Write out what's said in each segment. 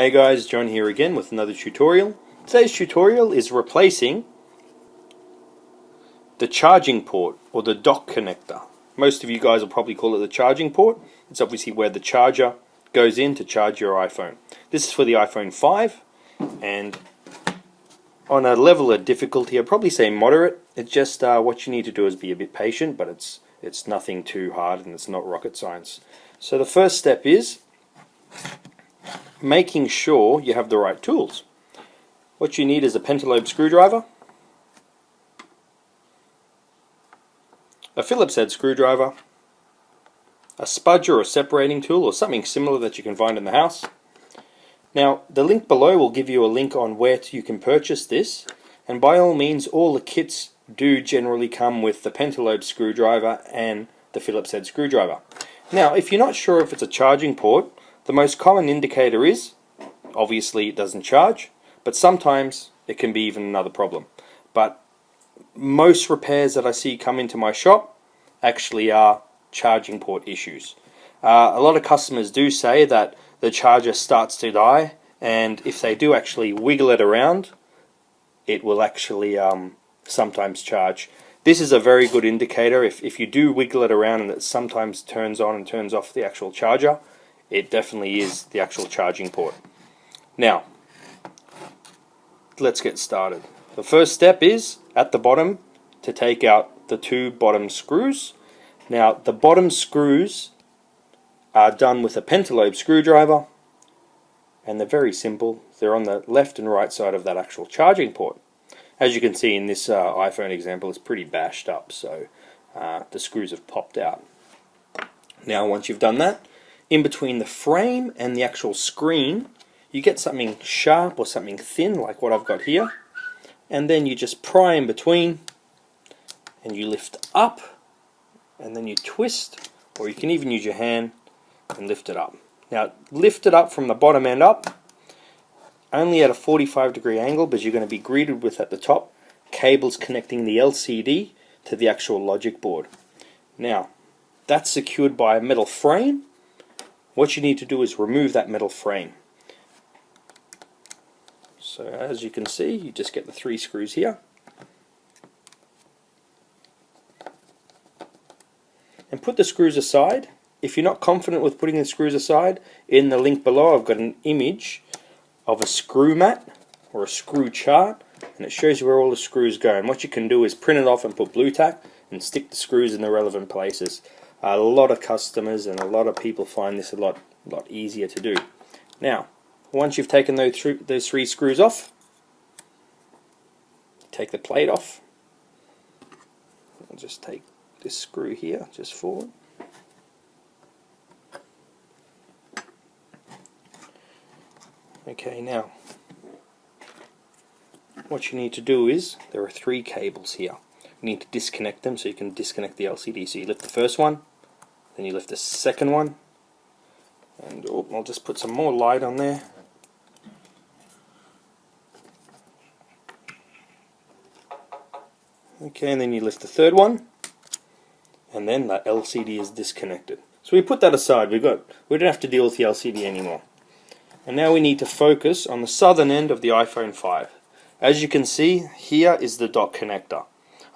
Hey guys, John here again with another tutorial. Today's tutorial is replacing the charging port or the dock connector. Most of you guys will probably call it the charging port. It's obviously where the charger goes in to charge your iPhone. This is for the iPhone 5, and on a level of difficulty I'd probably say moderate. It's just what you need to do is be a bit patient, but it's nothing too hard and it's not rocket science. So the first step is making sure you have the right tools. What you need is a pentalobe screwdriver, a Phillips head screwdriver, a spudger or separating tool or something similar that you can find in the house. Now the link below will give you a link on where you can purchase this, and by all means all the kits do generally come with the pentalobe screwdriver and the Phillips head screwdriver. Now if you're not sure if it's a charging port, the most common indicator is, obviously it doesn't charge, but sometimes it can be even another problem. But most repairs that I see come into my shop actually are charging port issues. A lot of customers do say that the charger starts to die, and if they do actually wiggle it around, it will actually sometimes charge. This is a very good indicator. If you do wiggle it around and it sometimes turns on and turns off the actual charger, it definitely is the actual charging port. Now, let's get started. The first step is, at the bottom, to take out the two bottom screws. Now, the bottom screws are done with a pentalobe screwdriver, and they're very simple. They're on the left and right side of that actual charging port. As you can see in this iPhone example, it's pretty bashed up, so the screws have popped out. Now, once you've done that, in between the frame and the actual screen, you get something sharp or something thin like what I've got here, and then you just pry in between and you lift up and then you twist, or you can even use your hand and lift it up. Now lift it up from the bottom end up, only at a 45-degree angle, because you're going to be greeted with at the top cables connecting the LCD to the actual logic board. Now that's secured by a metal frame. What you need to do is remove that metal frame. So as you can see, you just get the three screws here. And put the screws aside. If you're not confident with putting the screws aside, in the link below I've got an image of a screw mat or a screw chart, and it shows you where all the screws go. And what you can do is print it off and put blue tack and stick the screws in the relevant places. A lot of customers and a lot of people find this a lot easier to do. Now, once you've taken those three screws off, take the plate off. I'll just take this screw here, just forward. Okay, now what you need to do is, there are three cables here. You need to disconnect them so you can disconnect the LCD. So you lift the first one, then you lift the second one, and I'll just put some more light on there. Okay, and then you lift the third one, and then the LCD is disconnected. So we put that aside. We don't have to deal with the LCD anymore. And now we need to focus on the southern end of the iPhone 5. As you can see, here is the dock connector.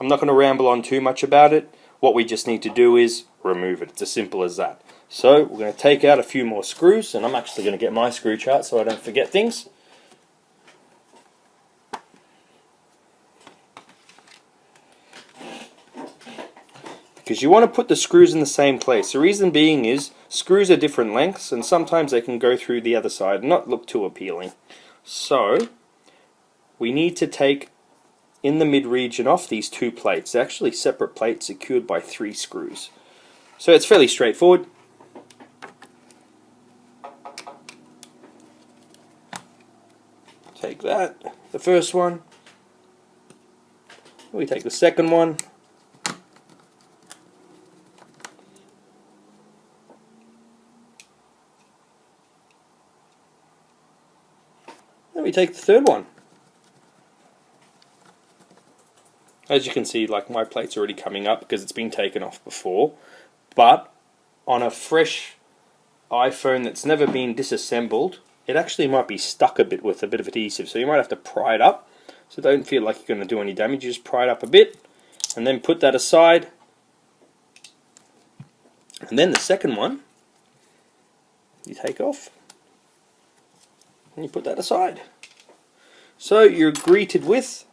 I'm not going to ramble on too much about it. What we just need to do is remove it. It's as simple as that. So we're going to take out a few more screws, and I'm actually going to get my screw chart so I don't forget things. Because you want to put the screws in the same place. The reason being is screws are different lengths, and sometimes they can go through the other side and not look too appealing. So we need to take in the mid region off these two plates. They're actually separate plates secured by three screws. So it's fairly straightforward. Take that, the first one. We take the second one. Then we take the third one. As you can see, like, my plate's already coming up because it's been taken off before, but on a fresh iPhone that's never been disassembled, it actually might be stuck a bit with a bit of adhesive, so you might have to pry it up. So don't feel like you're going to do any damage, you just pry it up a bit and then put that aside. And then the second one you take off and you put that aside. So you're greeted with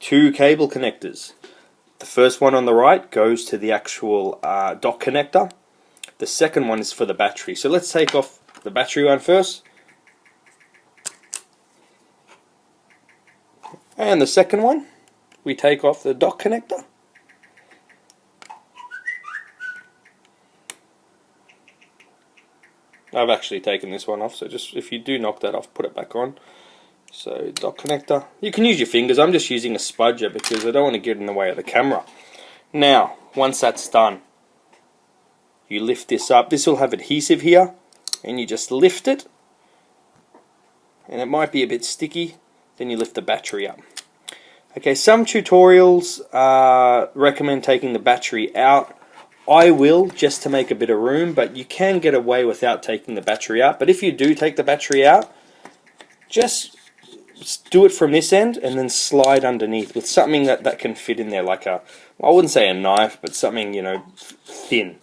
two cable connectors. The first one on the right goes to the actual dock connector. The second one is for the battery. So let's take off the battery one first. And the second one, we take off the dock connector. I've actually taken this one off, so just if you do knock that off, put it back on. So dock connector. You can use your fingers. I'm just using a spudger because I don't want to get in the way of the camera. Now, once that's done, you lift this up. This will have adhesive here, and you just lift it, and it might be a bit sticky. Then you lift the battery up. Okay, some tutorials recommend taking the battery out. I will, just to make a bit of room, but you can get away without taking the battery out. But if you do take the battery out, just do it from this end and then slide underneath with something that can fit in there, like a, well, I wouldn't say a knife, but something, you know, thin.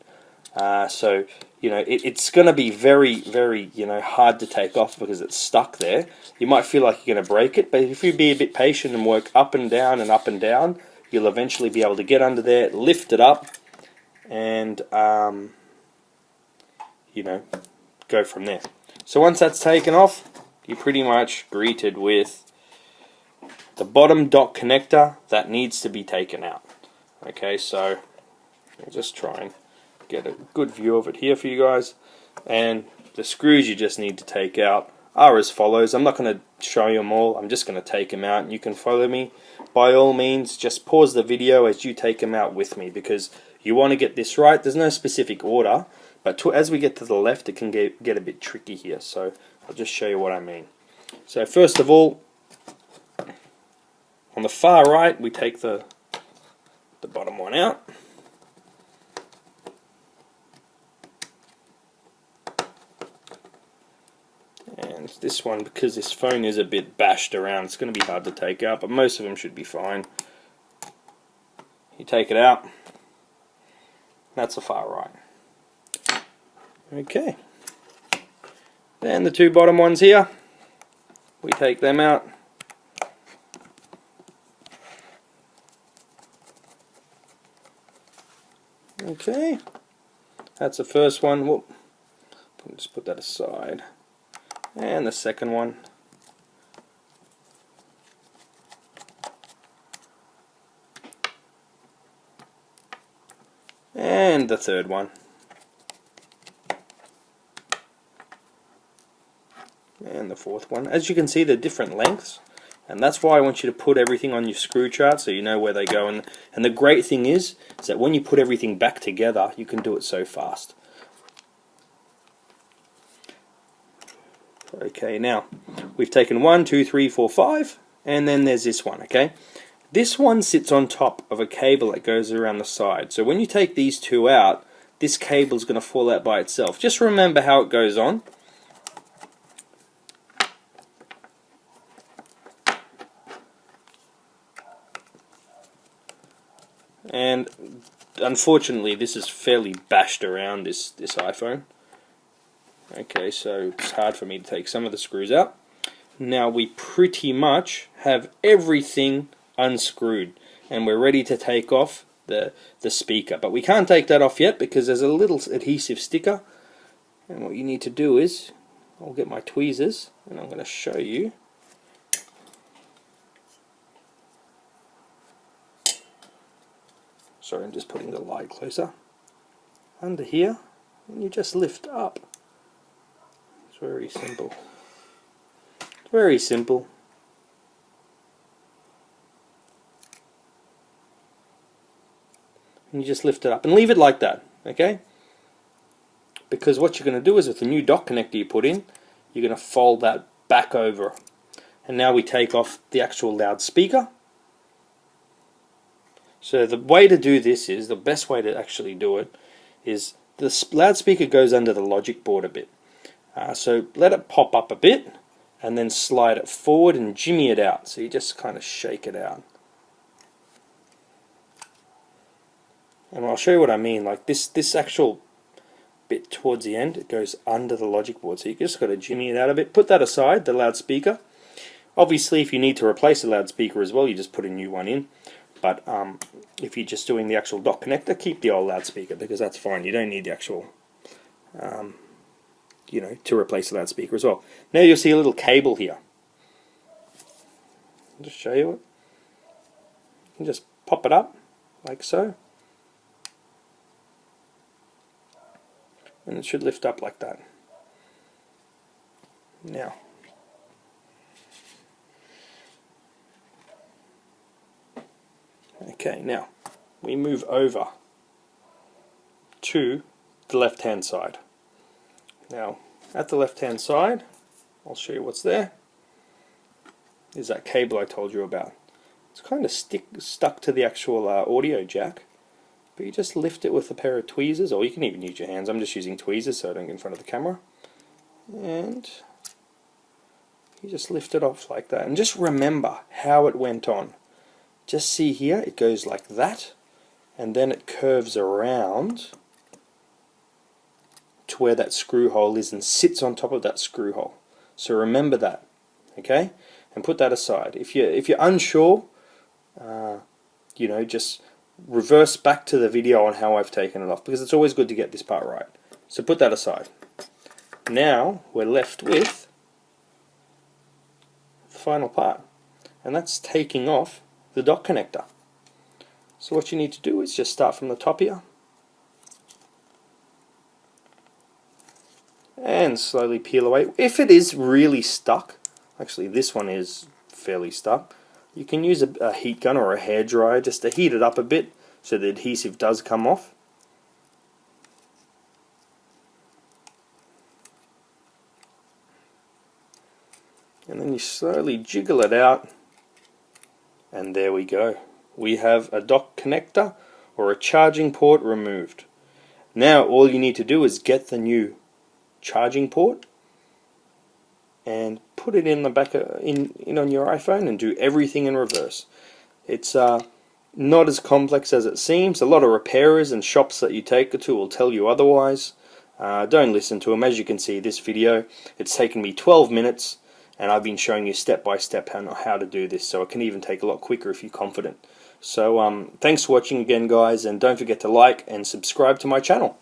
So, you know, it's going to be very, very, you know, hard to take off because it's stuck there. You might feel like you're going to break it, but if you be a bit patient and work up and down, you'll eventually be able to get under there, lift it up, and you know, go from there. So once that's taken off, you're pretty much greeted with the bottom dock connector that needs to be taken out. Okay, so I'll just try and get a good view of it here for you guys. And the screws you just need to take out are as follows. I'm not going to show you them all, I'm just going to take them out and you can follow me. By all means, just pause the video as you take them out with me, because you want to get this right. There's no specific order, but as we get to the left it can get a bit tricky here, so I'll just show you what I mean. So first of all, on the far right we take the bottom one out. And this one, because this phone is a bit bashed around, it's going to be hard to take out, but most of them should be fine. You take it out. That's the far right. Okay. Then the two bottom ones here, we take them out. Okay. That's the first one. Whoop. Just put that aside. And the second one. And the third one. And the fourth one. As you can see, they're different lengths, and that's why I want you to put everything on your screw chart so you know where they go. And the great thing is that when you put everything back together, you can do it so fast. Okay, now we've taken 1, 2, 3, 4, 5, and then there's this one. Okay, this one sits on top of a cable that goes around the side. So when you take these two out, this cable is going to fall out by itself. Just remember how it goes on. And unfortunately this is fairly bashed around, this iPhone. Okay, so it's hard for me to take some of the screws out. Now we pretty much have everything unscrewed and we're ready to take off the speaker, but we can't take that off yet because there's a little adhesive sticker, and what you need to do is, I'll get my tweezers and I'm going to show you. Sorry, I'm just putting the light closer. Under here, and you just lift up. It's very simple. It's very simple. And you just lift it up and leave it like that, okay? Because what you're going to do is with the new dock connector you put in, you're going to fold that back over. And now we take off the actual loudspeaker. So the way to do this is, the best way to actually do it is, the loudspeaker goes under the logic board a bit. So let it pop up a bit and then slide it forward and jimmy it out. So you just kind of shake it out. And I'll show you what I mean. Like this actual bit towards the end, it goes under the logic board. So you just got to jimmy it out a bit. Put that aside, the loudspeaker. Obviously, if you need to replace a loudspeaker as well, you just put a new one in. But if you're just doing the actual dock connector, keep the old loudspeaker because that's fine. You don't need the actual, to replace the loudspeaker as well. Now you'll see a little cable here. I'll just show you it. You can just pop it up like so. And it should lift up like that. Now, okay, now we move over to the left hand side. Now, at the left hand side, I'll show you what's there. Is that cable I told you about. It's kind of stuck to the actual audio jack. But you just lift it with a pair of tweezers, or you can even use your hands. I'm just using tweezers so I don't get in front of the camera. And you just lift it off like that. And just remember how it went on. Just see here, it goes like that, and then it curves around to where that screw hole is and sits on top of that screw hole. So remember that, okay? And put that aside. If you're unsure, just reverse back to the video on how I've taken it off, because it's always good to get this part right. So put that aside. Now we're left with the final part, and that's taking off the dock connector. So what you need to do is just start from the top here and slowly peel away. If it is really stuck, actually this one is fairly stuck, you can use a heat gun or a hairdryer just to heat it up a bit so the adhesive does come off. And then you slowly jiggle it out, and there we go. We have a dock connector or a charging port removed. Now all you need to do is get the new charging port and put it in the back in on your iPhone and do everything in reverse. It's not as complex as it seems. A lot of repairers and shops that you take it to will tell you otherwise. Don't listen to them. As you can see, this video, it's taken me 12 minutes and I've been showing you step by step how to do this, so it can even take a lot quicker if you're confident. So thanks for watching again, guys, and don't forget to like and subscribe to my channel.